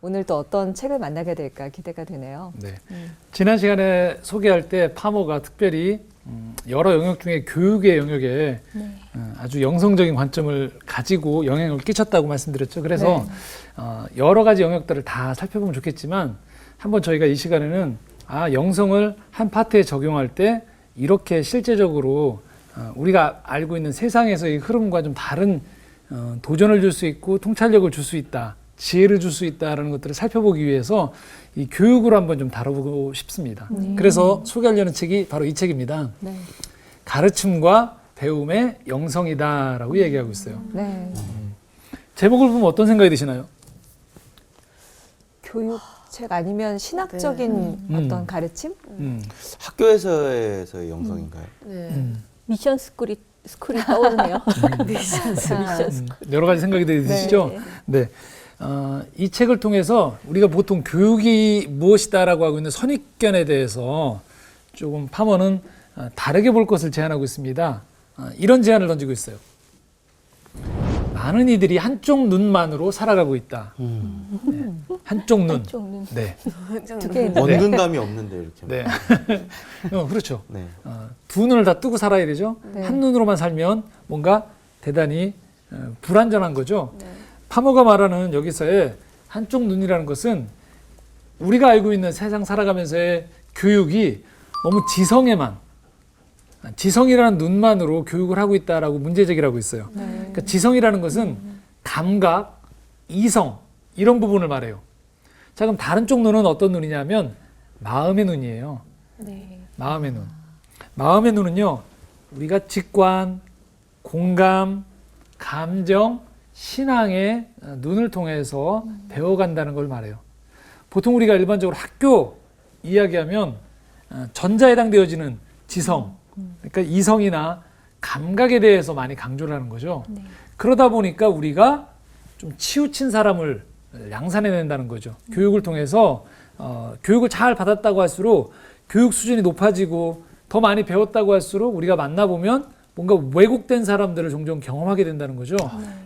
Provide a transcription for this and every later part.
오늘 또 어떤 책을 만나게 될까 기대가 되네요. 네. 지난 시간에 소개할 때 파머가 특별히 여러 영역 중에 교육의 영역에 아주 영성적인 관점을 가지고 영향을 끼쳤다고 말씀드렸죠. 그래서 여러 가지 영역들을 다 살펴보면 좋겠지만 한번 저희가 이 시간에는 영성을 한 파트에 적용할 때 이렇게 실제적으로 우리가 알고 있는 세상에서의 흐름과 좀 다른 도전을 줄 수 있고 통찰력을 줄 수 있다, 지혜를 줄 수 있다라는 것들을 살펴보기 위해서 이 교육을 한번 좀 다뤄보고 싶습니다. 그래서 소개하려는 책이 바로 이 책입니다. 네. 가르침과 배움의 영성이다라고 얘기하고 있어요. 네. 제목을 보면 어떤 생각이 드시나요? 교육책 아니면 신학적인 어떤 가르침? 학교에서의 영성인가요? 네. 미션 스쿨이 떠오르네요. 미션 스쿨. 여러 가지 생각이 드시죠? 네. 이 책을 통해서 우리가 보통 교육이 무엇이다라고 하고 있는 선입견에 대해서 조금 파머는 다르게 볼 것을 제안하고 있습니다. 이런 제안을 던지고 있어요. 많은 이들이 한쪽 눈만으로 살아가고 있다. 네. 한쪽 눈. 한쪽 눈. 네. 두 개 있는 얻는 감이 없는데 이렇게. 네. 그렇죠. 네. 두 눈을 다 뜨고 살아야 되죠. 네. 한 눈으로만 살면 뭔가 대단히 불완전한 거죠. 파머가 말하는 여기서의 한쪽 눈이라는 것은 우리가 알고 있는 세상 살아가면서의 교육이 너무 지성이라는 눈만으로 교육을 하고 있다라고 문제제기를 하고 있어요. 그러니까 지성이라는 것은 감각, 이성 이런 부분을 말해요. 자, 그럼 다른 쪽 눈은 어떤 눈이냐면 마음의 눈이에요. 네. 마음의 눈. 마음의 눈은요, 우리가 직관, 공감, 감정, 신앙의 눈을 통해서 배워간다는 걸 말해요. 보통 우리가 일반적으로 학교 이야기하면 전자에 해당되어지는 지성, 그러니까 이성이나 감각에 대해서 많이 강조를 하는 거죠. 그러다 보니까 우리가 좀 치우친 사람을 양산해낸다는 거죠. 교육을 통해서 교육을 잘 받았다고 할수록 교육 수준이 높아지고 더 많이 배웠다고 할수록 우리가 만나보면 뭔가 왜곡된 사람들을 종종 경험하게 된다는 거죠.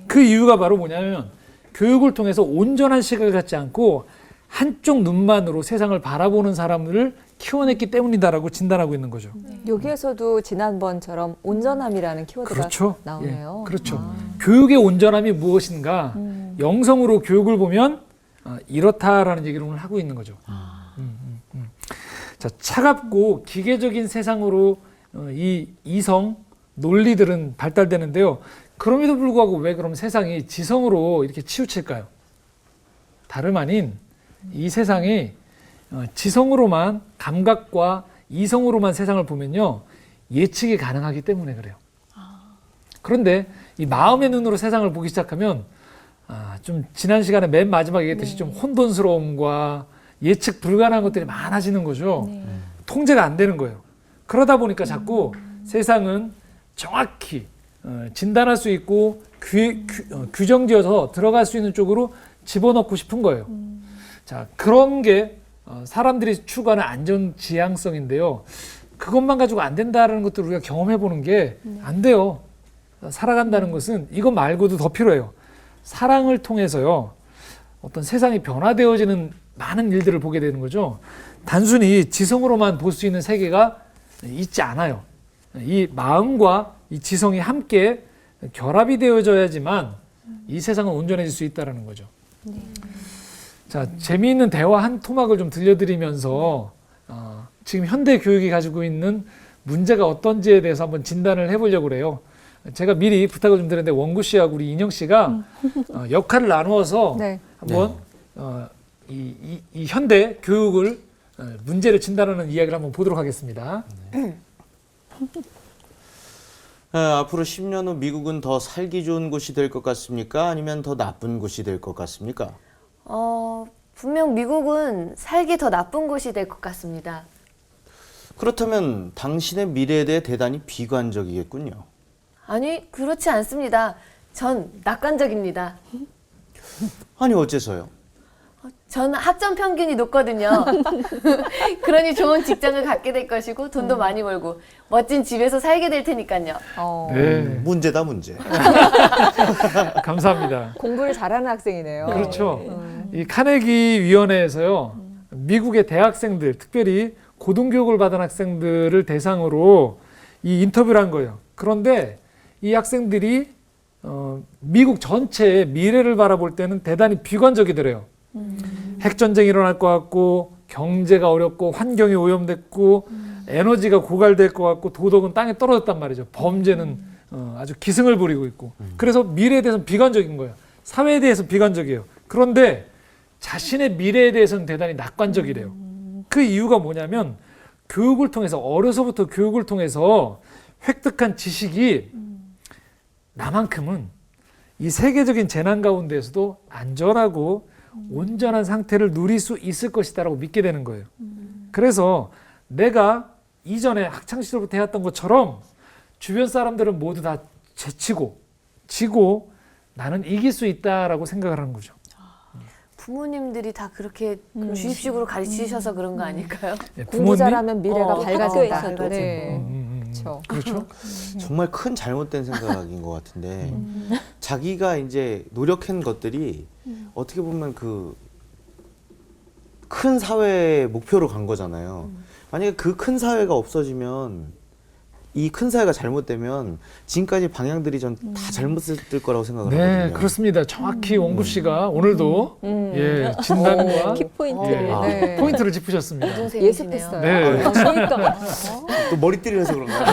그 이유가 바로 뭐냐면 교육을 통해서 온전한 시각을 갖지 않고 한쪽 눈만으로 세상을 바라보는 사람들을 키워냈기 때문이다라고 진단하고 있는 거죠. 여기에서도 지난번처럼 온전함이라는 키워드가 그렇죠. 나오네요. 예, 그렇죠. 교육의 온전함이 무엇인가? 영성으로 교육을 보면 이렇다라는 얘기를 오늘 하고 있는 거죠. 자, 차갑고 기계적인 세상으로 이 이성, 논리들은 발달되는데요. 그럼에도 불구하고 왜 그럼 세상이 지성으로 이렇게 치우칠까요? 다름 아닌 이 세상이 지성으로만, 감각과 이성으로만 세상을 보면요, 예측이 가능하기 때문에 그래요. 그런데 이 마음의 눈으로 세상을 보기 시작하면 좀 지난 시간에 맨 마지막에 얘기했듯이 좀 혼돈스러움과 예측 불가능한 것들이 많아지는 거죠. 통제가 안 되는 거예요. 그러다 보니까 자꾸 세상은 정확히 진단할 수 있고 규정지어서 들어갈 수 있는 쪽으로 집어넣고 싶은 거예요. 자, 그런 게 사람들이 추구하는 안전지향성인데요. 그것만 가지고 안 된다는 것들을 우리가 경험해 보는 게 안 돼요. 살아간다는 것은 이것 말고도 더 필요해요. 사랑을 통해서요, 어떤 세상이 변화되어지는 많은 일들을 보게 되는 거죠. 단순히 지성으로만 볼 수 있는 세계가 있지 않아요. 이 마음과 이 지성이 함께 결합이 되어져야지만 이 세상은 온전해질 수 있다는 거죠. 자, 재미있는 대화 한 토막을 좀 들려드리면서 지금 현대 교육이 가지고 있는 문제가 어떤지에 대해서 한번 진단을 해보려고 그래요. 제가 미리 부탁을 좀 드렸는데 원구 씨하고 우리 인영 씨가 역할을 나누어서 한번 이 현대 교육을 문제를 진단하는 이야기를 한번 보도록 하겠습니다. 앞으로 10년 후 미국은 더 살기 좋은 곳이 될 것 같습니까? 아니면 더 나쁜 곳이 될 것 같습니까? 분명 미국은 살기 더 나쁜 곳이 될 것 같습니다. 그렇다면 당신의 미래에 대해 대단히 비관적이겠군요. 아니, 그렇지 않습니다. 전 낙관적입니다. 아니 어째서요? 저는 학점 평균이 높거든요. 그러니 좋은 직장을 갖게 될 것이고 돈도 많이 벌고 멋진 집에서 살게 될 테니까요. 네. 문제다 문제. 감사합니다. 공부를 잘하는 학생이네요. 그렇죠. 이 카네기 위원회에서요. 미국의 대학생들, 특별히 고등교육을 받은 학생들을 대상으로 이 인터뷰를 한 거예요. 그런데 이 학생들이 미국 전체의 미래를 바라볼 때는 대단히 비관적이더래요. 핵전쟁이 일어날 것 같고 경제가 어렵고 환경이 오염됐고 에너지가 고갈될 것 같고 도덕은 땅에 떨어졌단 말이죠. 범죄는 아주 기승을 부리고 있고 그래서 미래에 대해서는 비관적인 거예요. 사회에 대해서 비관적이에요. 그런데 자신의 미래에 대해서는 대단히 낙관적이래요. 그 이유가 뭐냐면 교육을 통해서 어려서부터 교육을 통해서 획득한 지식이 나만큼은 이 세계적인 재난 가운데에서도 안전하고 온전한 상태를 누릴 수 있을 것이다라고 믿게 되는 거예요. 그래서 내가 이전에 학창시절부터 해왔던 것처럼 주변 사람들은 모두 다 제치고 지고 나는 이길 수 있다라고 생각을 하는 거죠. 부모님들이 다 그렇게 주입식으로 가르치셔서 그런 거 아닐까요? 예, 공부 잘하면 미래가 밝아진다. 학교에서도. 네. 그렇죠. 그렇죠. 그렇죠. 정말 큰 잘못된 생각인 것 같은데 자기가 이제 노력한 것들이 어떻게 보면 그 큰 사회의 목표로 간 거잖아요. 만약에 그 큰 사회가 없어지면 이 큰 사회가 잘못되면 지금까지 방향들이 전 다 잘못됐을 거라고 생각을 네, 하거든요. 그렇습니다. 정확히 원구 씨가 오늘도 예, 진단과 키포인트. 예, 네. 포인트를 짚으셨습니다. 고등생이시네요. 예습했어요. 네. 그러니까. 또 머리띠를 해서 그런가요?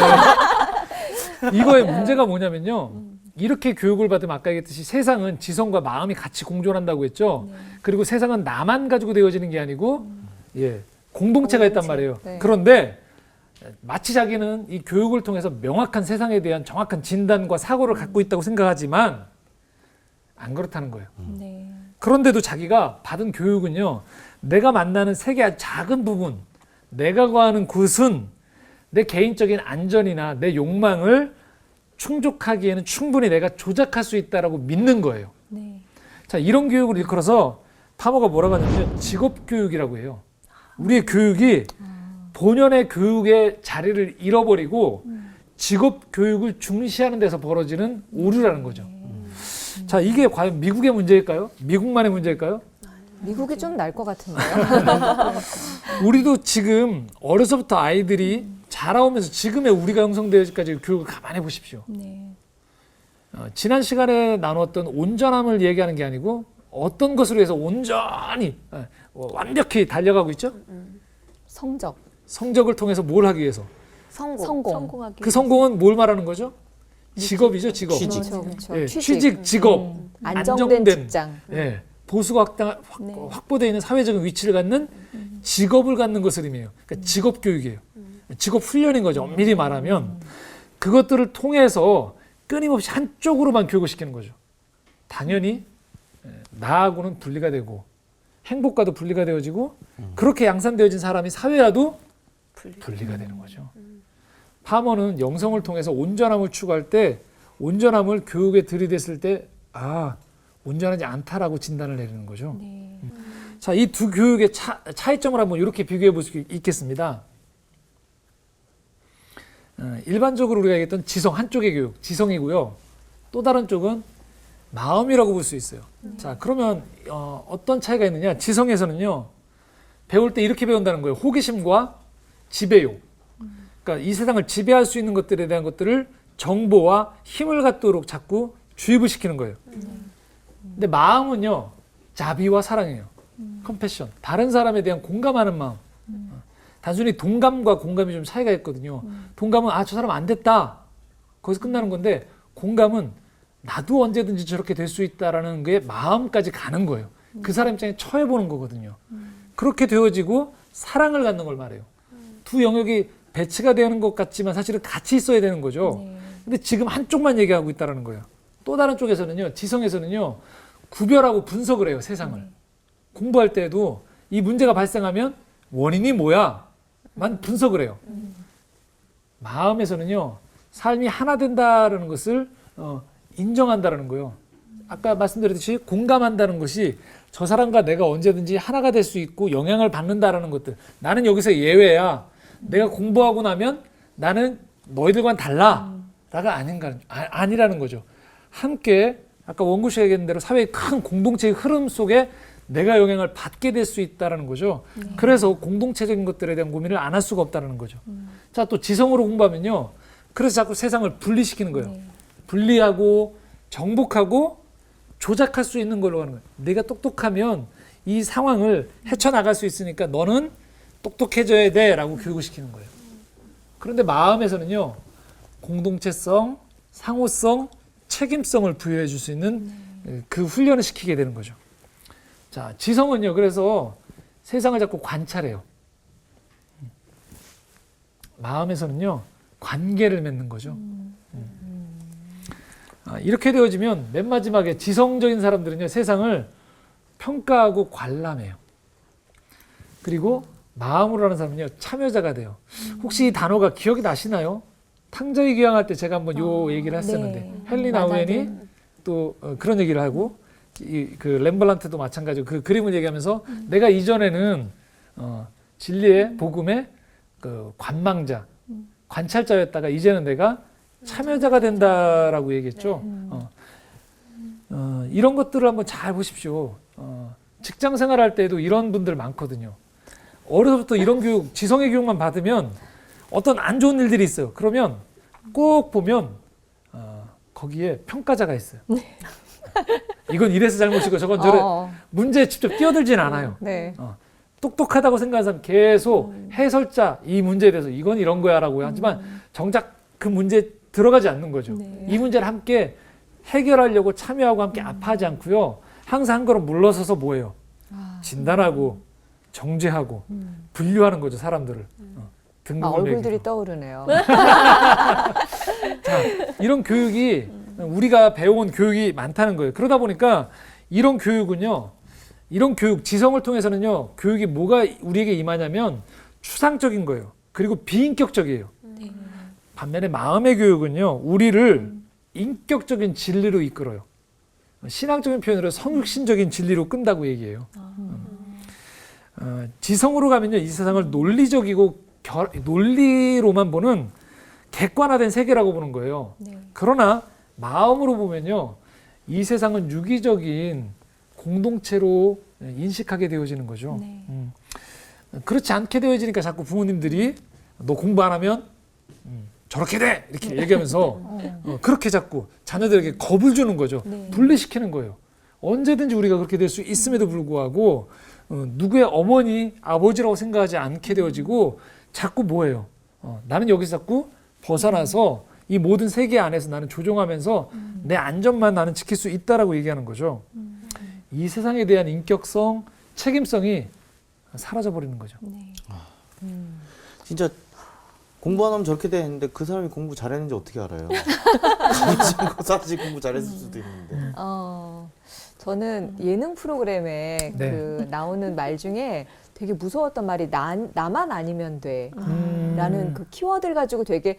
이거의 문제가 뭐냐면요. 이렇게 교육을 받으면 아까 얘기했듯이 세상은 지성과 마음이 같이 공존한다고 했죠. 그리고 세상은 나만 가지고 되어지는 게 아니고 예, 공동체가 있단 말이에요. 네. 그런데 마치 자기는 이 교육을 통해서 명확한 세상에 대한 정확한 진단과 사고를 갖고 있다고 생각하지만 안 그렇다는 거예요. 네. 그런데도 자기가 받은 교육은요. 내가 만나는 세계 아주 작은 부분, 내가 거하는 곳은 내 개인적인 안전이나 내 욕망을 충족하기에는 충분히 내가 조작할 수 있다라고 믿는 거예요. 네. 자, 이런 교육을 일컬어서 파머가 뭐라고 하냐면 직업교육이라고 해요. 우리의 교육이 본연의 교육의 자리를 잃어버리고 직업교육을 중시하는 데서 벌어지는 오류라는 거죠. 자, 이게 과연 미국의 문제일까요? 미국만의 문제일까요? 미국이 좀 날 것 같은데요. 우리도 지금 어려서부터 아이들이 자라오면서 지금의 우리가 형성되어지까지 교육을 가만히 보십시오. 네. 지난 시간에 나눴던 온전함을 얘기하는 게 아니고 어떤 것으로 해서 온전히 완벽히 달려가고 있죠? 성적. 성적을 통해서 뭘 하기 위해서? 성공. 그 성공은 뭘 말하는 거죠? 직업이죠, 직업. 취직. 그렇죠. 그렇죠. 예, 취직, 직업. 안정된 직장. 예, 보수가 네. 확보되어 있는 사회적인 위치를 갖는 직업을 갖는 것을 의미해요. 그러니까 직업 교육이에요. 직업 훈련인 거죠. 엄밀히 말하면 그것들을 통해서 끊임없이 한쪽으로만 교육을 시키는 거죠. 당연히 나하고는 분리가 되고 행복과도 분리가 되어지고 그렇게 양산되어진 사람이 사회와도 분리가 되는 거죠. 파머는 영성을 통해서 온전함을 추구할 때 온전함을 교육에 들이댔을 때 온전하지 않다라고 진단을 내리는 거죠. 네. 자, 이 두 교육의 차이점을 한번 이렇게 비교해 볼 수 있겠습니다. 일반적으로 우리가 얘기했던 지성, 한쪽의 교육, 지성이고요. 또 다른 쪽은 마음이라고 볼 수 있어요. 자, 그러면 어떤 차이가 있느냐? 지성에서는요, 배울 때 이렇게 배운다는 거예요. 호기심과 지배욕. 그러니까 이 세상을 지배할 수 있는 것들에 대한 것들을 정보와 힘을 갖도록 자꾸 주입을 시키는 거예요. 근데 마음은요, 자비와 사랑이에요. 컴패션. 다른 사람에 대한 공감하는 마음. 단순히 동감과 공감이 좀 차이가 있거든요. 동감은 저 사람 안 됐다. 거기서 끝나는 건데 공감은 나도 언제든지 저렇게 될 수 있다라는 게 마음까지 가는 거예요. 그 사람 입장에 처해보는 거거든요. 그렇게 되어지고 사랑을 갖는 걸 말해요. 두 영역이 배치가 되는 것 같지만 사실은 같이 있어야 되는 거죠. 네. 근데 지금 한쪽만 얘기하고 있다는 거예요. 또 다른 쪽에서는요, 지성에서는요, 구별하고 분석을 해요, 세상을. 공부할 때도 이 문제가 발생하면 원인이 뭐야? 만 분석을 해요. 마음에서는요, 삶이 하나 된다는 것을 인정한다는 거예요. 아까 말씀드렸듯이 공감한다는 것이 저 사람과 내가 언제든지 하나가 될 수 있고 영향을 받는다라는 것들. 나는 여기서 예외야. 내가 공부하고 나면 나는 너희들과는 달라. 라가 아니라는 거죠. 함께 아까 원구 씨가 얘기한 대로 사회의 큰 공동체의 흐름 속에 내가 영향을 받게 될 수 있다라는 거죠. 그래서 공동체적인 것들에 대한 고민을 안 할 수가 없다는 거죠. 자, 또 지성으로 공부하면요. 그래서 자꾸 세상을 분리시키는 거예요. 분리하고 정복하고 조작할 수 있는 걸로 하는 거예요. 내가 똑똑하면 이 상황을 헤쳐나갈 수 있으니까 너는 똑똑해져야 돼 라고 교육을 시키는 거예요. 그런데 마음에서는요. 공동체성, 상호성, 책임성을 부여해 줄 수 있는 그 훈련을 시키게 되는 거죠. 자, 지성은요. 그래서 세상을 자꾸 관찰해요. 마음에서는요. 관계를 맺는 거죠. 이렇게 되어지면 맨 마지막에 지성적인 사람들은요. 세상을 평가하고 관람해요. 그리고 마음으로 하는 사람은요. 참여자가 돼요. 혹시 이 단어가 기억이 나시나요? 탕자의 귀향할 때 제가 한번 요 얘기를 했었는데 네. 헨리 나우엔이 또 그런 얘기를 하고 그 렘블란트도 마찬가지고 그 그림을 얘기하면서 내가 이전에는 진리의 복음의 그 관망자, 관찰자였다가 이제는 내가 참여자가 된다라고 얘기했죠. 이런 것들을 한번 잘 보십시오. 직장 생활할 때도 이런 분들 많거든요. 어려서부터 이런 교육, 지성의 교육만 받으면 어떤 안 좋은 일들이 있어요. 그러면 꼭 보면 거기에 평가자가 있어요. 이건 이래서 잘못이고 저건 저래. 문제에 직접 뛰어들진 않아요. 네. 똑똑하다고 생각하는 사람 계속 해설자, 이 문제에 대해서 이건 이런 거야 라고 하지만 정작 그 문제에 들어가지 않는 거죠. 네. 이 문제를 함께 해결하려고 참여하고 함께 아파하지 않고요. 항상 한 걸음 물러서서 뭐예요? 진단하고 정죄하고 분류하는 거죠. 사람들을. 등급을 얼굴들이 매기고. 떠오르네요. 자, 이런 교육이 우리가 배워온 교육이 많다는 거예요. 그러다 보니까 이런 교육은요. 이런 교육, 지성을 통해서는요. 교육이 뭐가 우리에게 임하냐면 추상적인 거예요. 그리고 비인격적이에요. 반면에 마음의 교육은요. 우리를 인격적인 진리로 이끌어요. 신앙적인 표현으로 성육신적인 진리로 끈다고 얘기해요. 지성으로 가면요. 이 세상을 논리적이고 논리로만 보는 객관화된 세계라고 보는 거예요. 그러나 마음으로 보면요. 이 세상은 유기적인 공동체로 인식하게 되어지는 거죠. 그렇지 않게 되어지니까 자꾸 부모님들이 너 공부 안 하면 저렇게 돼! 이렇게 얘기하면서 그렇게 자꾸 자녀들에게 겁을 주는 거죠. 분리시키는 거예요. 언제든지 우리가 그렇게 될 수 있음에도 불구하고 누구의 어머니, 아버지라고 생각하지 않게 되어지고 자꾸 뭐예요? 나는 여기서 자꾸 벗어나서 이 모든 세계 안에서 나는 조종하면서 내 안전만 나는 지킬 수 있다라고 얘기하는 거죠. 이 세상에 대한 인격성, 책임성이 사라져버리는 거죠. 진짜 공부 안 하면 저렇게 돼 했는데 그 사람이 공부 잘했는지 어떻게 알아요? 사실 공부 잘했을 수도 있는데. 저는 예능 프로그램에 네. 그 나오는 말 중에 되게 무서웠던 말이 나만 아니면 돼 라는 그 키워드를 가지고 되게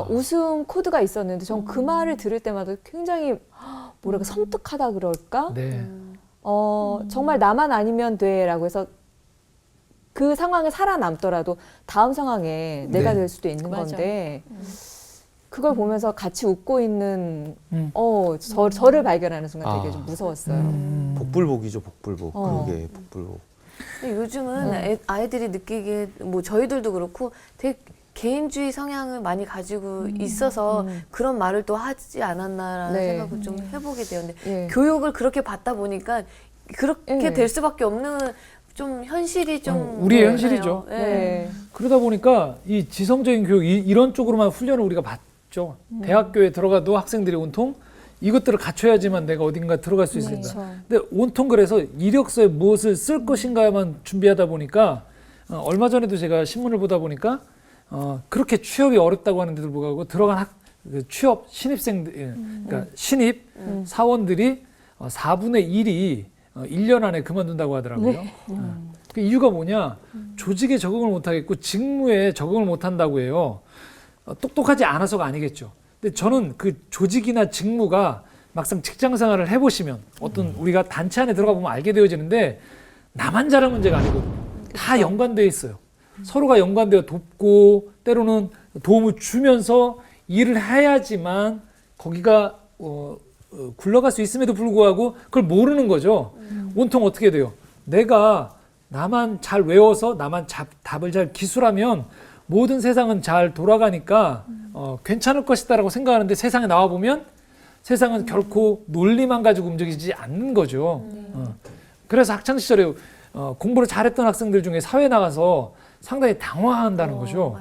웃음 코드가 있었는데 전 그 말을 들을 때마다 굉장히 뭐랄까 섬뜩하다 그럴까? 네. 정말 나만 아니면 돼 라고 해서 그 상황에 살아남더라도 다음 상황에 내가 네. 될 수도 있는 맞아. 건데 그걸 보면서 같이 웃고 있는 음. 저를 발견하는 순간 되게 좀 무서웠어요. 복불복이죠, 복불복. 그게 복불복. 근데 요즘은 아이들이 느끼기에 뭐 저희들도 그렇고 되게 개인주의 성향을 많이 가지고 있어서 그런 말을 또 하지 않았나라는 네. 생각을 좀 해보게 되는데 예. 교육을 그렇게 받다 보니까 그렇게 예. 될 수밖에 없는 좀 현실이 좀 우리의 그러네요. 현실이죠. 예. 네. 그러다 보니까 이 지성적인 교육, 이런 쪽으로만 훈련을 우리가 받죠. 대학교에 들어가도 학생들이 온통 이것들을 갖춰야지만 내가 어딘가 들어갈 수 있습니다. 그렇죠. 근데 온통 그래서 이력서에 무엇을 쓸 것인가만 준비하다 보니까 얼마 전에도 제가 신문을 보다 보니까 그렇게 취업이 어렵다고 하는데도 불구하고 들어간 그 취업 신입생들, 그러니까 신입 사원들이 4분의 1이 1년 안에 그만둔다고 하더라고요. 그 이유가 뭐냐? 조직에 적응을 못하겠고 직무에 적응을 못한다고 해요. 똑똑하지 않아서가 아니겠죠. 근데 저는 그 조직이나 직무가 막상 직장 생활을 해보시면 어떤 우리가 단체 안에 들어가 보면 알게 되어지는데 나만 잘한 문제가 아니거든요. 다 연관되어 있어요. 서로가 연관되어 돕고 때로는 도움을 주면서 일을 해야지만 거기가 굴러갈 수 있음에도 불구하고 그걸 모르는 거죠. 온통 어떻게 돼요? 내가 나만 잘 외워서 나만 답을 잘 기술하면 모든 세상은 잘 돌아가니까 괜찮을 것이다라고 생각하는데 세상에 나와보면 세상은 결코 논리만 가지고 움직이지 않는 거죠. 그래서 학창시절에 공부를 잘했던 학생들 중에 사회 나가서 상당히 당황한다는 거죠.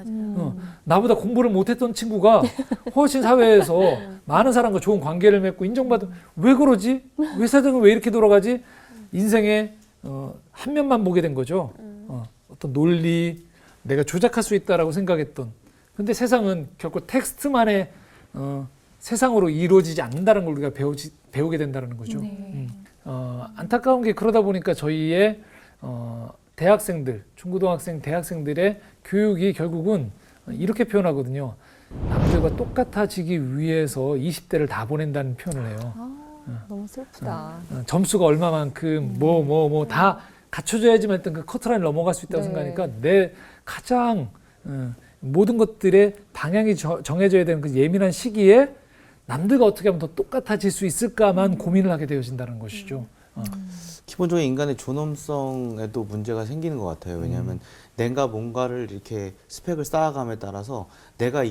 나보다 공부를 못했던 친구가 훨씬 사회에서 많은 사람과 좋은 관계를 맺고 인정받은 왜 그러지? 왜 세상은 왜 이렇게 돌아가지? 인생의 한 면만 보게 된 거죠. 어떤 논리, 내가 조작할 수 있다라고 생각했던. 근데 세상은 결코 텍스트만의 세상으로 이루어지지 않는다는 걸 우리가 배우게 된다는 거죠. 안타까운 게 그러다 보니까 저희의 대학생들, 중고등학생, 대학생들의 교육이 결국은 이렇게 표현하거든요. 남들과 똑같아지기 위해서 20대를 다 보낸다는 표현을 해요. 너무 슬프다. 점수가 얼마만큼 다 갖춰져야지만 했던 그 커트라인을 넘어갈 수 있다고 네. 생각하니까 내 가장 모든 것들의 방향이 정해져야 되는 그 예민한 시기에 남들과 어떻게 하면 더 똑같아질 수 있을까만 고민을 하게 되어진다는 것이죠. 기본적인 인간의 존엄성에도 문제가 생기는 것 같아요. 왜냐하면 내가 뭔가를 이렇게 스펙을 쌓아감에 따라서 내가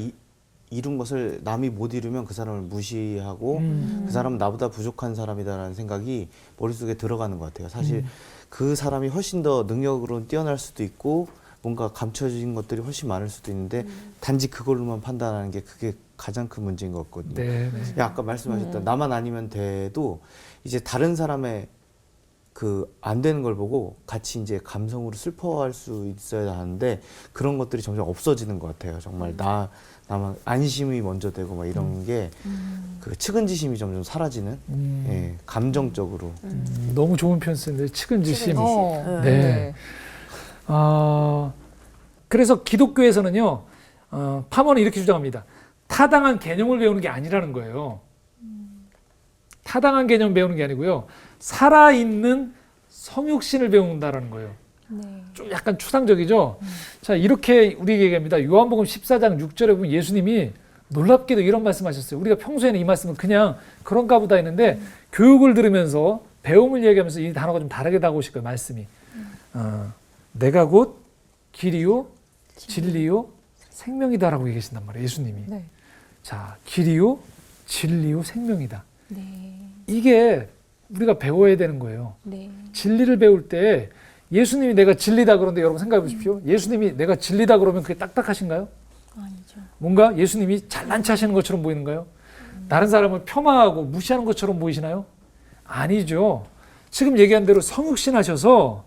이룬 것을 남이 못 이루면 그 사람을 무시하고 그 사람은 나보다 부족한 사람이다라는 생각이 머릿속에 들어가는 것 같아요. 사실 그 사람이 훨씬 더 능력으로는 뛰어날 수도 있고 뭔가 감춰진 것들이 훨씬 많을 수도 있는데 단지 그걸로만 판단하는 게 그게 가장 큰 문제인 것 같거든요. 네. 아까 말씀하셨던 나만 아니면 돼도 이제 다른 사람의 그 안 되는 걸 보고 같이 이제 감성으로 슬퍼할 수 있어야 하는데 그런 것들이 점점 없어지는 것 같아요. 정말 나만 안심이 먼저 되고 막 이런 게 그 측은지심이 점점 사라지는 예, 감정적으로 너무 좋은 표현 쓰는데 측은지심. 네. 네. 그래서 기독교에서는요, 파먼은 이렇게 주장합니다. 타당한 개념을 배우는 게 아니라는 거예요. 타당한 개념을 배우는 게 아니고요. 살아있는 성육신을 배운다라는 거예요. 좀 약간 추상적이죠? 자, 이렇게 우리에게 얘기합니다. 요한복음 14장 6절에 보면 예수님이 놀랍게도 이런 말씀 하셨어요. 우리가 평소에는 이 말씀은 그냥 그런가 보다 했는데 교육을 들으면서 배움을 얘기하면서 이 단어가 좀 다르게 다가오실 거예요. 말씀이. 내가 곧 길이요 진리요 생명이다라고 얘기하신단 말이에요. 예수님이. 네. 자, 길이요 진리요 생명이다. 네. 이게 우리가 배워야 되는 거예요. 네. 진리를 배울 때 예수님이 내가 진리다 그런데 여러분 생각해 보십시오. 예수님이 내가 진리다 그러면 그게 딱딱하신가요? 아니죠. 뭔가 예수님이 잘난 체 하시는 것처럼 보이는가요? 다른 사람을 폄하하고 무시하는 것처럼 보이시나요? 아니죠. 지금 얘기한 대로 성육신 하셔서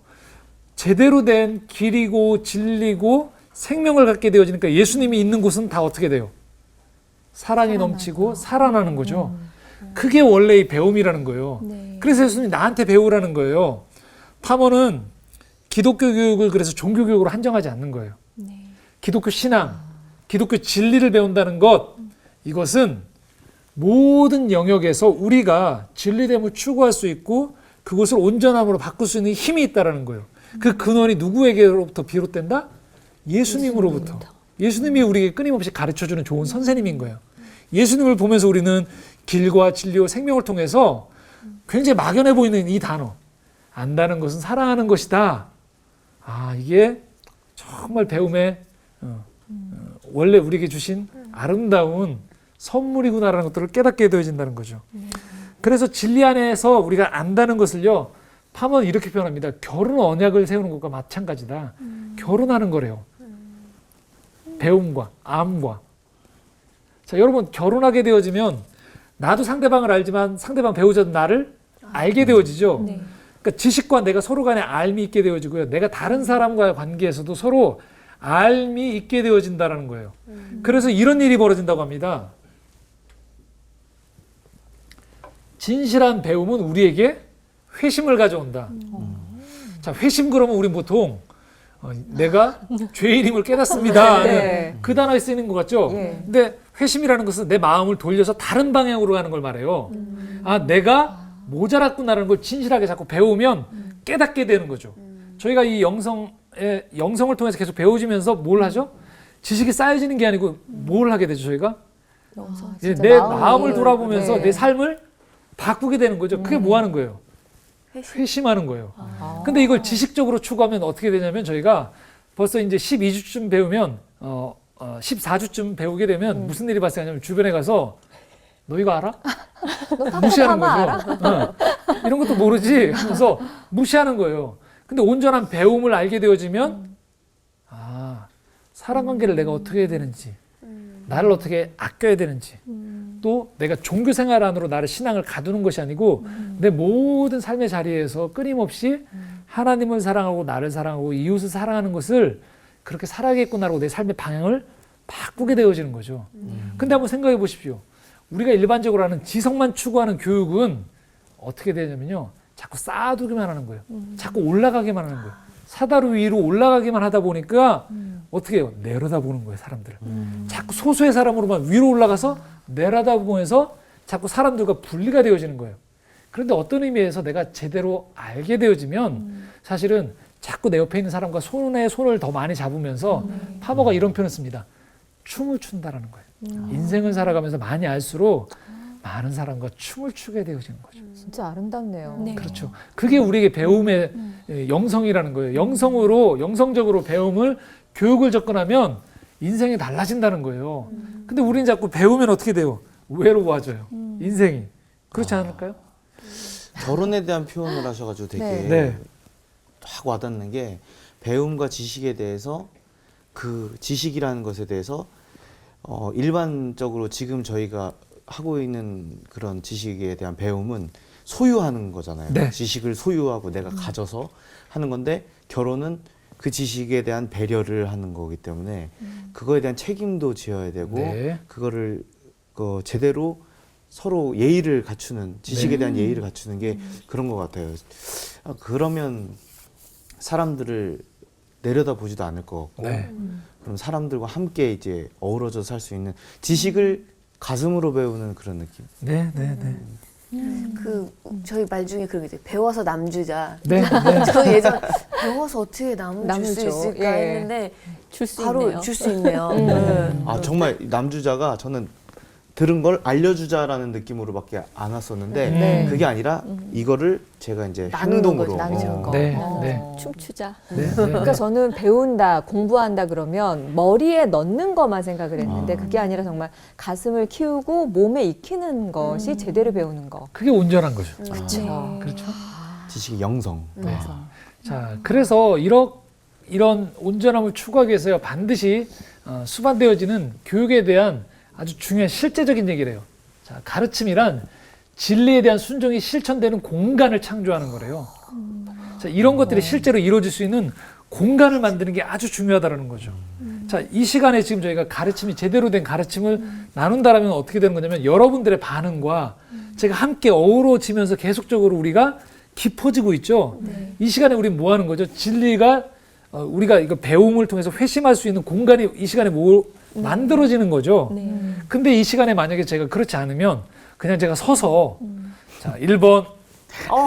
제대로 된 길이고 진리고 생명을 갖게 되어지니까 예수님이 있는 곳은 다 어떻게 돼요? 사랑이 넘치고 살아나는 거죠. 그게 원래의 배움이라는 거예요. 네. 그래서 예수님이 나한테 배우라는 거예요. 파먼은 기독교 교육을 그래서 종교 교육으로 한정하지 않는 거예요. 네. 기독교 신앙, 기독교 진리를 배운다는 것, 이것은 모든 영역에서 우리가 진리됨을 추구할 수 있고 그것을 온전함으로 바꿀 수 있는 힘이 있다는 거예요. 그 근원이 누구에게로부터 비롯된다? 예수님으로부터. 예수님이 우리에게 끊임없이 가르쳐주는 좋은 선생님인 거예요. 예수님을 보면서 우리는 길과 진리와 생명을 통해서 굉장히 막연해 보이는 이 단어, 안다는 것은 사랑하는 것이다. 이게 정말 배움의 원래 우리에게 주신 아름다운 선물이구나라는 것들을 깨닫게 되어진다는 거죠. 그래서 진리 안에서 우리가 안다는 것을요, 파먼은 이렇게 표현합니다. 결혼 언약을 세우는 것과 마찬가지다. 결혼하는 거래요. 배움과 암과. 자, 여러분 결혼하게 되어지면 나도 상대방을 알지만 상대방 배우자도 나를 알게 되어지죠. 네. 그러니까 지식과 내가 서로 간에 알미 있게 되어지고요. 내가 다른 사람과의 관계에서도 서로 알미 있게 되어진다는 거예요. 그래서 이런 일이 벌어진다고 합니다. 진실한 배움은 우리에게 회심을 가져온다. 자, 회심 그러면 우리 보통 내가 죄인임을 깨닫습니다. 네. 그 단어에 쓰이는 것 같죠? 예. 근데 회심이라는 것은 내 마음을 돌려서 다른 방향으로 가는 걸 말해요. 내가 모자랐구나라는 걸 진실하게 자꾸 배우면 깨닫게 되는 거죠. 저희가 이 영성을 통해서 계속 배워지면서 뭘 하죠? 지식이 쌓여지는 게 아니고 뭘 하게 되죠, 저희가? 이제 진짜 내 마음을 돌아보면서 네. 내 삶을 바꾸게 되는 거죠. 그게 뭐 하는 거예요? 회심하는 거예요. 근데 이걸 지식적으로 추구하면 어떻게 되냐면 저희가 벌써 이제 12주쯤 배우면 14주쯤 배우게 되면 무슨 일이 발생하냐면 주변에 가서 너 이거 알아? 무시하는 거죠. 이런 것도 모르지. 그래서 무시하는 거예요. 근데 온전한 배움을 알게 되어지면 사람 관계를 내가 어떻게 해야 되는지, 나를 어떻게 아껴야 되는지, 또 내가 종교 생활 안으로 나를 신앙을 가두는 것이 아니고 내 모든 삶의 자리에서 끊임없이 하나님을 사랑하고 나를 사랑하고 이웃을 사랑하는 것을 그렇게 살아야겠구나라고 내 삶의 방향을 바꾸게 되어지는 거죠. 근데 한번 생각해 보십시오. 우리가 일반적으로 하는 지성만 추구하는 교육은 어떻게 되냐면요. 자꾸 쌓아두기만 하는 거예요. 자꾸 올라가기만 하는 거예요. 사다리 위로 올라가기만 하다 보니까 어떻게 해요? 내려다보는 거예요, 사람들을. 자꾸 소수의 사람으로만 위로 올라가서 내려다보면서 자꾸 사람들과 분리가 되어지는 거예요. 그런데 어떤 의미에서 내가 제대로 알게 되어지면 사실은 자꾸 내 옆에 있는 사람과 손에 손을 더 많이 잡으면서 파머가 이런 표현을 씁니다. 춤을 춘다라는 거예요. 인생을 살아가면서 많이 알수록 많은 사람과 춤을 추게 되어지는 거죠. 진짜 아름답네요. 네. 그렇죠. 그게 우리에게 배움의 영성이라는 거예요. 영성적으로 배움을 교육을 접근하면 인생이 달라진다는 거예요. 근데 우리는 자꾸 배우면 어떻게 돼요? 외로워져요. 인생이. 그렇지 않을까요? 결혼에 대한 표현을 하셔가지고 되게 네. 확 와닿는 게 배움과 지식에 대해서 그 지식이라는 것에 대해서 일반적으로 지금 저희가 하고 있는 그런 지식에 대한 배움은 소유하는 거잖아요. 네. 지식을 소유하고 내가 가져서 하는 건데 결혼은 그 지식에 대한 배려를 하는 거기 때문에 그거에 대한 책임도 지어야 되고 네. 그거를 제대로 서로 예의를 갖추는 지식에 대한 예의를 갖추는 게 그런 것 같아요. 그러면 사람들을 내려다보지도 않을 것 같고 네. 그럼 사람들과 함께 이제 어우러져 살 수 있는 지식을 가슴으로 배우는 그런 느낌. 네, 네, 네. 그 저희 말 중에 그런 게 있어요. 배워서 남주자. 네, 네. 저 예전 배워서 어떻게 남을 줄 수 남을 줘. 있을까 예. 했는데 줄 수 바로 있네요. 줄 수 있네요. 네. 아 정말 남주자가 저는 들은 걸 알려주자라는 느낌으로밖에 안 왔었는데 네. 그게 아니라 이거를 제가 이제 나누는 행동으로 거지, 나누는 거. 네, 어. 네. 춤추자. 네, 네. 그러니까 저는 배운다, 공부한다 그러면 머리에 넣는 것만 생각을 했는데 그게 아니라 정말 가슴을 키우고 몸에 익히는 것이 제대로 배우는 거. 그게 온전한 거죠. 그렇죠. 그렇죠. 지식의 영성. 네. 자, 그래서 이런 온전함을 추구하기 위해서 반드시 수반되어지는 교육에 대한 아주 중요한 실제적인 얘기를 해요. 자, 가르침이란 진리에 대한 순종이 실천되는 공간을 창조하는 거래요. 자, 이런 것들이 실제로 이루어질 수 있는 공간을 만드는 게 아주 중요하다는 거죠. 자, 이 시간에 지금 저희가 가르침이 제대로 된 가르침을 나눈다라면 어떻게 되는 거냐면 여러분들의 반응과 제가 함께 어우러지면서 계속적으로 우리가 깊어지고 있죠. 이 시간에 우리는 뭐 하는 거죠? 진리가 우리가 이거 배움을 통해서 회심할 수 있는 공간이 이 시간에 만들어지는 거죠. 근데 이 시간에 만약에 제가 그렇지 않으면 그냥 제가 서서 자, 1번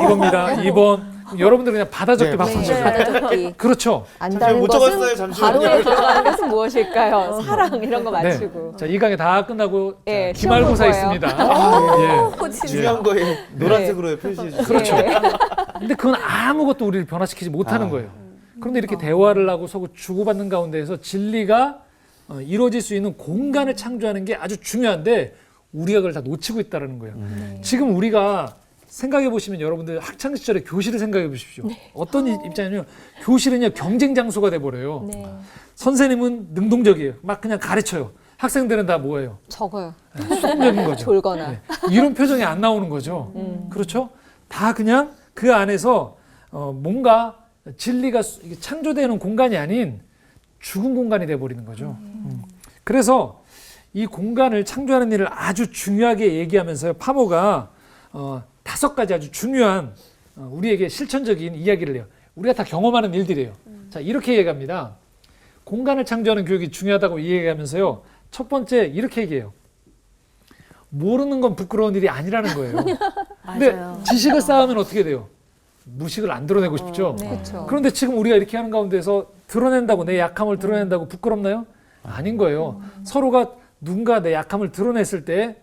이겁니다. 2번 여러분들 그냥 받아 적기 네, 바쁜 네. 거죠. 받아적기. 그렇죠. 안다는 못 것은 적었어요, 잠시만요. 바로에 들어가는 것은 무엇일까요? 사랑 이런 거 맞추고. 네. 자, 이 강의 다 끝나고 예, 자, 시험 기말고사 볼 거예요. 있습니다. 예. 중요한 거에 노란색으로 표시해 주세요. 그렇죠. 네. 근데 그건 아무것도 우리를 변화시키지 못하는 거예요. 그런데 이렇게 대화를 하고 서로 주고받는 가운데에서 진리가 이루어질 수 있는 공간을 창조하는 게 아주 중요한데 우리가 그걸 다 놓치고 있다는 거예요. 지금 우리가 생각해 보시면 여러분들 학창 시절에 교실을 생각해 보십시오. 어떤 입장이냐면 교실은요 경쟁 장소가 돼 버려요. 네. 선생님은 능동적이에요. 막 그냥 가르쳐요. 학생들은 다 뭐예요? 적어요. 수동적인 거죠. 졸거나. 네. 이런 표정이 안 나오는 거죠. 그렇죠? 다 그냥 그 안에서 뭔가 진리가 창조되는 공간이 아닌 죽은 공간이 돼버리는 거죠. 그래서 이 공간을 창조하는 일을 아주 중요하게 얘기하면서요. 파모가 5가지 아주 중요한 우리에게 실천적인 이야기를 해요. 우리가 다 경험하는 일들이에요. 자, 이렇게 얘기합니다. 공간을 창조하는 교육이 중요하다고 얘기하면서요. 첫 번째 이렇게 얘기해요. 모르는 건 부끄러운 일이 아니라는 거예요. 근데 맞아요. 지식을 쌓으면 어떻게 돼요? 무식을 안 드러내고 싶죠. 네. 그렇죠. 그런데 지금 우리가 이렇게 하는 가운데서 드러낸다고 내 약함을 드러낸다고 부끄럽나요? 아닌 거예요. 서로가 누군가 내 약함을 드러냈을 때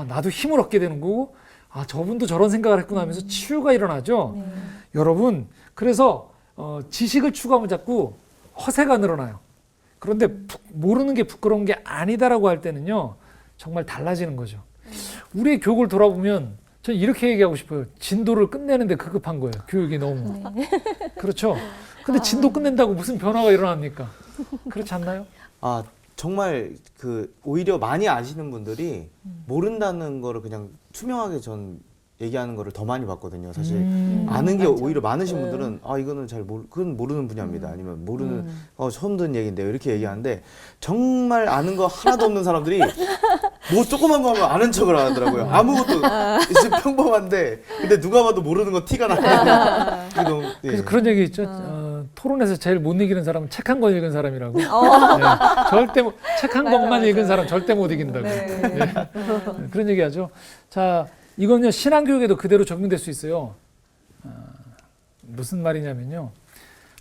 나도 힘을 얻게 되는 거고 아, 저분도 저런 생각을 했구나 하면서 치유가 일어나죠. 여러분, 그래서 지식을 추구하면 자꾸 허세가 늘어나요. 그런데 모르는 게 부끄러운 게 아니다라고 할 때는요, 정말 달라지는 거죠. 우리의 교육을 돌아보면 저는 이렇게 얘기하고 싶어요. 진도를 끝내는데 급급한 거예요. 교육이 너무. 그렇죠. 근데 진도 끝낸다고 무슨 변화가 일어납니까? 그렇지 않나요? 아, 정말 오히려 많이 아시는 분들이 모른다는 거를 그냥 투명하게 전 얘기하는 거를 더 많이 봤거든요. 사실 아는 게 오히려 많으신 분들은 아, 이거는 그건 모르는 분야입니다. 아니면 모르는 처음 듣는 얘기인데요. 이렇게 얘기하는데 정말 아는 거 하나도 없는 사람들이 뭐 조그만 거 하면 아는 척을 하더라고요. 아무것도 진짜 평범한데 근데 누가 봐도 모르는 거 티가 나요. 그래서 그런 얘기 있죠. 토론에서 제일 못 이기는 사람은 책 한 권 읽은 사람이라고. 네. 절대 책 한 권만 읽은 사람 절대 못 이긴다고. 네. 그런 얘기하죠. 자, 이건요 신앙교육에도 그대로 적용될 수 있어요. 무슨 말이냐면요.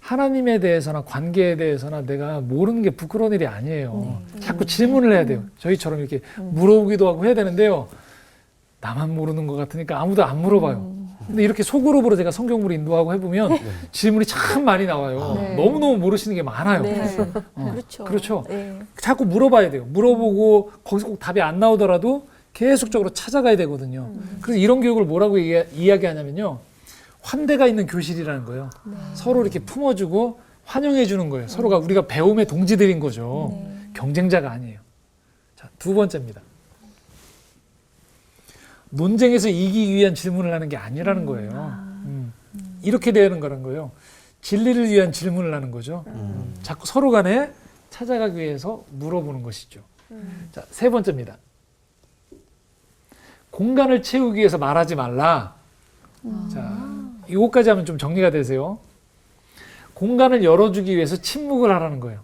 하나님에 대해서나 관계에 대해서나 내가 모르는 게 부끄러운 일이 아니에요. 자꾸 질문을 해야 돼요. 저희처럼 이렇게 물어보기도 하고 해야 되는데요. 나만 모르는 것 같으니까 아무도 안 물어봐요. 근데 이렇게 소그룹으로 제가 성경으로 인도하고 해보면 질문이 참 많이 나와요. 네. 너무너무 모르시는 게 많아요. 네. 그렇죠. 그렇죠. 네. 자꾸 물어봐야 돼요. 물어보고 거기서 꼭 답이 안 나오더라도 계속적으로 찾아가야 되거든요. 그래서 이런 교육을 뭐라고 이야기하냐면요. 환대가 있는 교실이라는 거예요. 서로 이렇게 품어주고 환영해 주는 거예요. 서로가 우리가 배움의 동지들인 거죠. 경쟁자가 아니에요. 자, 두 번째입니다. 논쟁에서 이기기 위한 질문을 하는 게 아니라는 거예요. 이렇게 되는 거란 거예요. 진리를 위한 질문을 하는 거죠. 자꾸 서로 간에 찾아가기 위해서 물어보는 것이죠. 자, 세 번째입니다. 공간을 채우기 위해서 말하지 말라. 자, 이것까지 하면 좀 정리가 되세요. 공간을 열어주기 위해서 침묵을 하라는 거예요.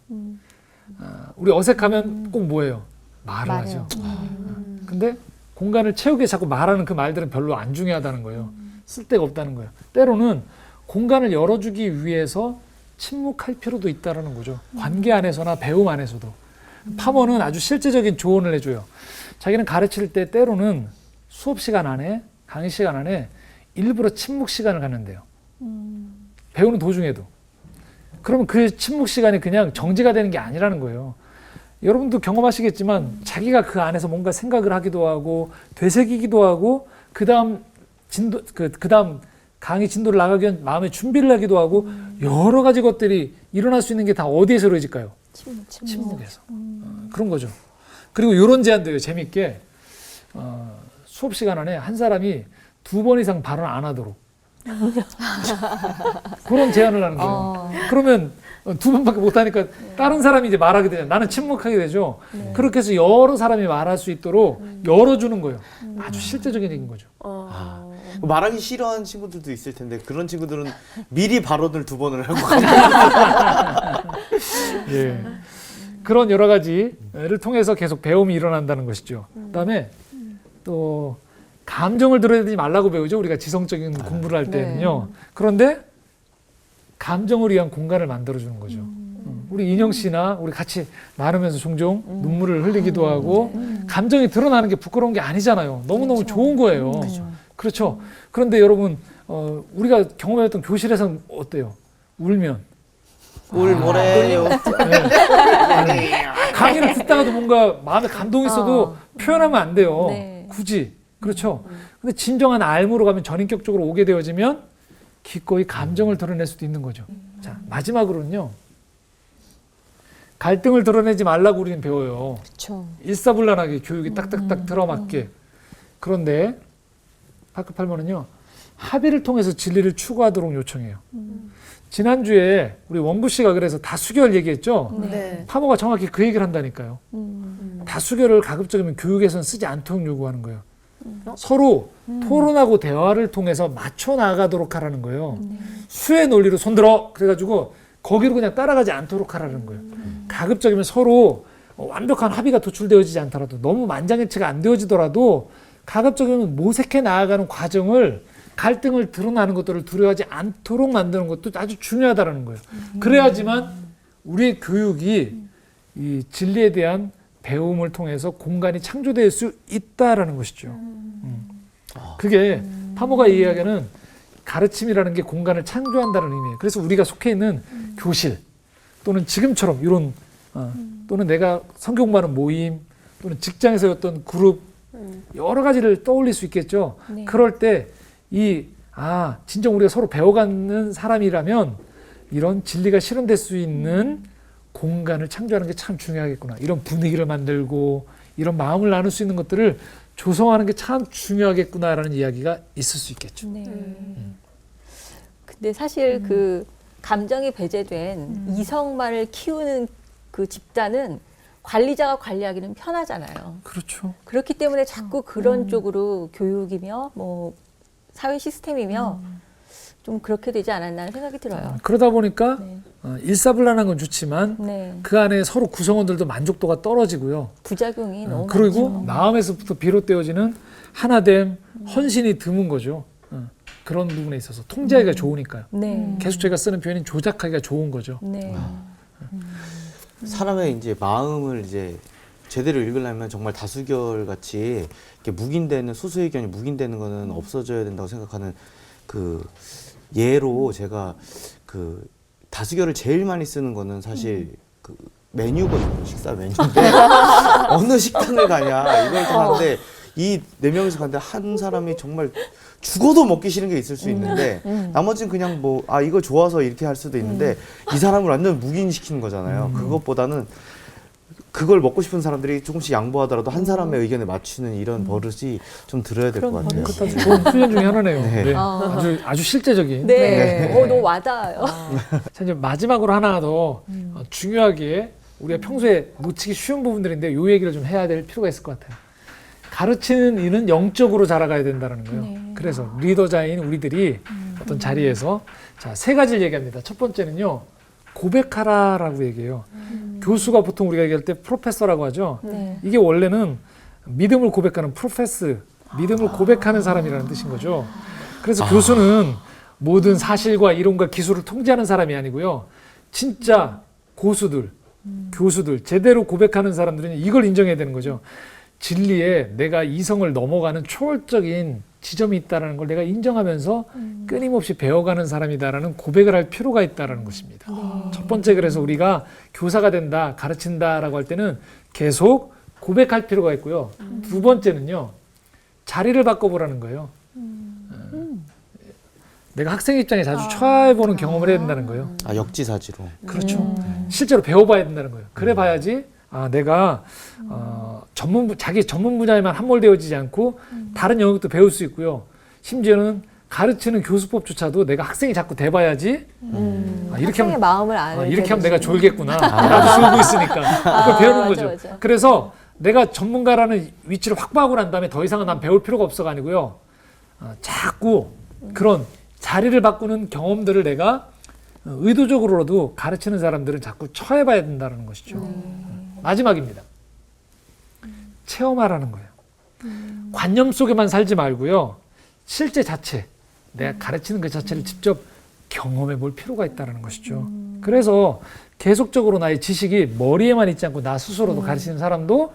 우리 어색하면 꼭 뭐예요? 말을 하죠. 근데 공간을 채우기 위해서 자꾸 말하는 그 말들은 별로 안 중요하다는 거예요. 쓸데가 없다는 거예요. 때로는 공간을 열어주기 위해서 침묵할 필요도 있다는 거죠. 관계 안에서나 배움 안에서도. 파머는 아주 실제적인 조언을 해줘요. 자기는 가르칠 때 때로는 수업 시간 안에, 강의 시간 안에 일부러 침묵 시간을 갖는데요. 배우는 도중에도. 그러면 그 침묵 시간이 그냥 정지가 되는 게 아니라는 거예요. 여러분도 경험하시겠지만 자기가 그 안에서 뭔가 생각을 하기도 하고 되새기기도 하고 그 다음 강의 진도를 나가기 위한 마음의 준비를 하기도 하고 여러 가지 것들이 일어날 수 있는 게 다 어디에서 이루어질까요? 침묵에서. 그런 거죠. 그리고 이런 제안도 해요. 재밌게. 수업 시간 안에 한 사람이 2번 이상 발언 안 하도록. 그런 제안을 하는 거예요. 그러면 2번밖에 못 하니까 다른 사람이 이제 말하게 되잖아요. 나는 침묵하게 되죠. 그렇게 해서 여러 사람이 말할 수 있도록 열어주는 거예요. 아주 실제적인 얘기인 거죠. 말하기 싫어하는 친구들도 있을 텐데 그런 친구들은 미리 발언을 2번을 하고 가는 예. 그런 여러 가지를 통해서 계속 배움이 일어난다는 것이죠. 그다음에 또 감정을 드러내지 말라고 배우죠. 우리가 지성적인 공부를 할 때는요. 그런데 감정을 위한 공간을 만들어주는 거죠. 우리 인영 씨나 우리 같이 나누면서 종종 눈물을 흘리기도 하고 감정이 드러나는 게 부끄러운 게 아니잖아요. 너무너무 좋은 거예요. 그렇죠. 그런데 여러분 우리가 경험했던 교실에서는 어때요? 울면 울 뭐래요. 강의를 듣다가도 뭔가 마음에 감동이 있어도 표현하면 안 돼요. 네. 굳이. 그렇죠. 근데 진정한 알무로 가면 전인격적으로 오게 되어지면 기꺼이 감정을 드러낼 수도 있는 거죠. 자, 마지막으로는요. 갈등을 드러내지 말라고 우리는 배워요. 그렇죠. 일사불란하게 교육이 딱딱딱 들어맞게. 그런데 파크팔머는요. 합의를 통해서 진리를 추구하도록 요청해요. 지난주에 우리 원구 씨가 그래서 다수결 얘기했죠. 네. 파머가 정확히 그 얘기를 한다니까요. 다수결을 가급적이면 교육에서는 쓰지 않도록 요구하는 거예요. 서로 토론하고 대화를 통해서 맞춰 나가도록 하라는 거예요. 수의 논리로 손들어 그래가지고 거기로 그냥 따라가지 않도록 하라는 거예요. 가급적이면 서로 완벽한 합의가 도출되어지지 않더라도 너무 만장일치가 안 되어지더라도 가급적이면 모색해 나아가는 과정을 갈등을 드러나는 것들을 두려워하지 않도록 만드는 것도 아주 중요하다는 거예요. 그래야지만 우리의 교육이 이 진리에 대한 배움을 통해서 공간이 창조될 수 있다라는 것이죠. 그게 파모가 이야기하는 가르침이라는 게 공간을 창조한다는 의미예요. 그래서 우리가 속해 있는 교실 또는 지금처럼 이런 또는 내가 성경 공부하는 모임 또는 직장에서 어떤 그룹 여러 가지를 떠올릴 수 있겠죠. 네. 그럴 때 진정 우리가 서로 배워가는 사람이라면 이런 진리가 실현될 수 있는 공간을 창조하는 게 참 중요하겠구나. 이런 분위기를 만들고 이런 마음을 나눌 수 있는 것들을 조성하는 게 참 중요하겠구나라는 이야기가 있을 수 있겠죠. 네. 근데 사실 그 감정이 배제된 이성만을 키우는 그 집단은 관리자가 관리하기는 편하잖아요. 그렇죠. 그렇기 때문에 자꾸 그런 쪽으로 교육이며 뭐 사회 시스템이며 좀 그렇게 되지 않았나 하는 생각이 들어요. 그러다 보니까 네. 일사불란한 건 좋지만 네. 그 안에 서로 구성원들도 만족도가 떨어지고요. 부작용이 너무 그리고 많죠. 마음에서부터 비롯되어지는 하나됨, 헌신이 드문 거죠. 그런 부분에 있어서 통제하기가 좋으니까요. 네. 계속 제가 쓰는 표현인 조작하기가 좋은 거죠. 네. 사람의 이제 마음을 이제 제대로 읽으려면 정말 다수결 같이 이렇게 묵인되는 소수 의견이 묵인되는 거는 없어져야 된다고 생각하는 그 예로 제가 그 다수결을 제일 많이 쓰는 거는 사실 그 메뉴거든요. 식사 메뉴인데 어느 식당을 가냐 이걸 하는데 이 네 명이서 갔는데 한 사람이 정말 죽어도 먹기 싫은 게 있을 수 있는데 나머지는 그냥 뭐 이거 좋아서 이렇게 할 수도 있는데 이 사람을 완전 묵인시키는 거잖아요. 그것보다는 그걸 먹고 싶은 사람들이 조금씩 양보하더라도 한 사람의 의견에 맞추는 이런 버릇이 좀 들어야 될 것 그런 같아요. 버릇이. 좋은 훈련 중에 하나네요. 네. 네. 아주 실제적인. 네. 너무 와닿아요. 자, 이제 마지막으로 하나 더 중요하게 우리가 평소에 놓치기 쉬운 부분들인데 이 얘기를 좀 해야 될 필요가 있을 것 같아요. 가르치는 이는 영적으로 자라가야 된다는 거예요. 네. 그래서 리더자인 우리들이 어떤 자리에서 자, 세 가지를 얘기합니다. 첫 번째는요. 고백하라라고 얘기해요. 교수가 보통 우리가 얘기할 때 프로페서라고 하죠. 네. 이게 원래는 믿음을 고백하는 프로페스, 믿음을 고백하는 사람이라는 뜻인 거죠. 그래서 교수는 모든 사실과 이론과 기술을 통제하는 사람이 아니고요. 진짜 고수들, 교수들, 제대로 고백하는 사람들은 이걸 인정해야 되는 거죠. 진리에 내가 이성을 넘어가는 초월적인 지점이 있다는 걸 내가 인정하면서 끊임없이 배워가는 사람이다라는 고백을 할 필요가 있다는 것입니다. 첫 번째, 그래서 우리가 교사가 된다, 가르친다라고 할 때는 계속 고백할 필요가 있고요. 두 번째는요, 자리를 바꿔보라는 거예요. 내가 학생 입장에 자주 처해보는 경험을 해야 된다는 거예요. 역지사지로. 그렇죠. 실제로 배워봐야 된다는 거예요. 그래 봐야지 내가 자기 전문 분야에만 함몰되어지지 않고 다른 영역도 배울 수 있고요. 심지어는 가르치는 교수법조차도 내가 학생이 자꾸 돼봐야지 이렇게 학생의 하면 마음을 알게 이렇게 하면 내가 되지. 졸겠구나. 나도 졸고 있으니까. 그걸 배우는 맞아, 거죠. 맞아. 그래서 내가 전문가라는 위치를 확보하고 난 다음에 더 이상은 난 배울 필요가 없어가 아니고요. 자꾸 그런 자리를 바꾸는 경험들을 내가 의도적으로라도 가르치는 사람들은 자꾸 처해봐야 된다는 것이죠. 마지막입니다. 체험하라는 거예요. 관념 속에만 살지 말고요. 실제 자체, 내가 가르치는 그 자체를 직접 경험해 볼 필요가 있다는 것이죠. 그래서 계속적으로 나의 지식이 머리에만 있지 않고 나 스스로도 가르치는 사람도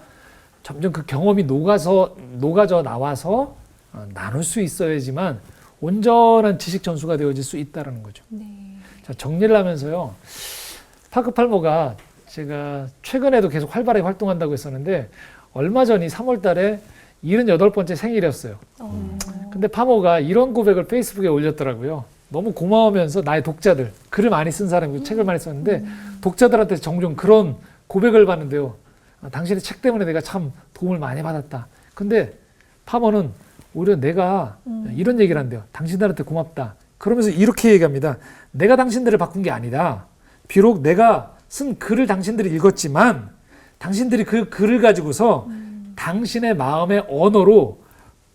점점 그 경험이 녹아져 나와서 나눌 수 있어야지만 온전한 지식 전수가 되어질 수 있다는 거죠. 자, 정리를 하면서요. 파크 팔모가 제가 최근에도 계속 활발하게 활동한다고 했었는데 얼마 전이 3월 달에 78번째 생일이었어요. 근데 파모가 이런 고백을 페이스북에 올렸더라고요. 너무 고마우면서 나의 독자들, 글을 많이 쓴 사람이고 책을 많이 썼는데 독자들한테 종종 그런 고백을 받는데요. 당신의 책 때문에 내가 참 도움을 많이 받았다. 근데 파모는 오히려 내가 이런 얘기를 한대요. 당신들한테 고맙다. 그러면서 이렇게 얘기합니다. 내가 당신들을 바꾼 게 아니다. 비록 내가 쓴 글을 당신들이 읽었지만 당신들이 그 글을 가지고서 당신의 마음의 언어로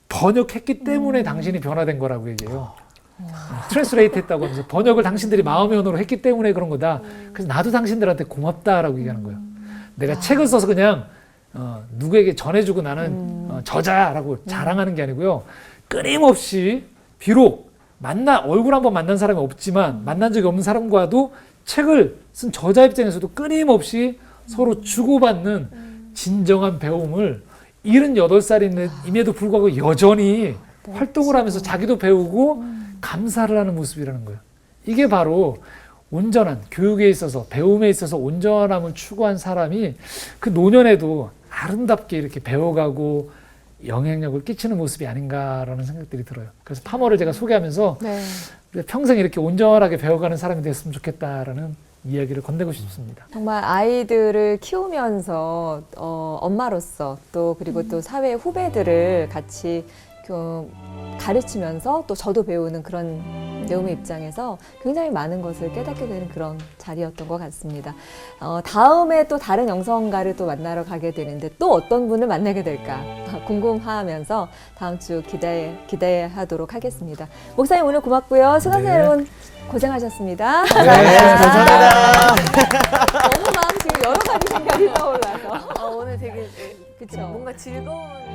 번역했기 때문에 당신이 변화된 거라고 얘기해요. 트랜스레이트 했다고 하면서 번역을 당신들이 마음의 언어로 했기 때문에 그런 거다. 그래서 나도 당신들한테 고맙다라고 얘기하는 거예요. 내가 책을 써서 그냥 누구에게 전해주고 나는 저자라고 자랑하는 게 아니고요. 끊임없이 비록 얼굴 한번 만난 사람이 없지만 만난 적이 없는 사람과도 책을 쓴 저자 입장에서도 끊임없이 서로 주고받는 진정한 배움을 78살임에도 불구하고 여전히 활동을 하면서 자기도 배우고 감사를 하는 모습이라는 거예요. 이게 바로 온전한 교육에 있어서 배움에 있어서 온전함을 추구한 사람이 그 노년에도 아름답게 이렇게 배워가고 영향력을 끼치는 모습이 아닌가라는 생각들이 들어요. 그래서 파머를 제가 소개하면서 네. 평생 이렇게 온전하게 배워가는 사람이 됐으면 좋겠다라는 이야기를 건네고 싶습니다. 정말 아이들을 키우면서 엄마로서 또 그리고 또 사회 후배들을 같이 가르치면서 또 저도 배우는 그런 배움의 입장에서 굉장히 많은 것을 깨닫게 되는 그런 자리였던 것 같습니다. 다음에 또 다른 영성가를 또 만나러 가게 되는데 또 어떤 분을 만나게 될까 궁금하면서 다음 주 기대하도록 하겠습니다. 목사님 오늘 고맙고요. 수강생 네. 여러분 고생하셨습니다. 네, 감사합니다. 너무 마음 지금 여러 가지 생각이 떠올라서 오늘 되게 그쵸. 뭔가 즐거운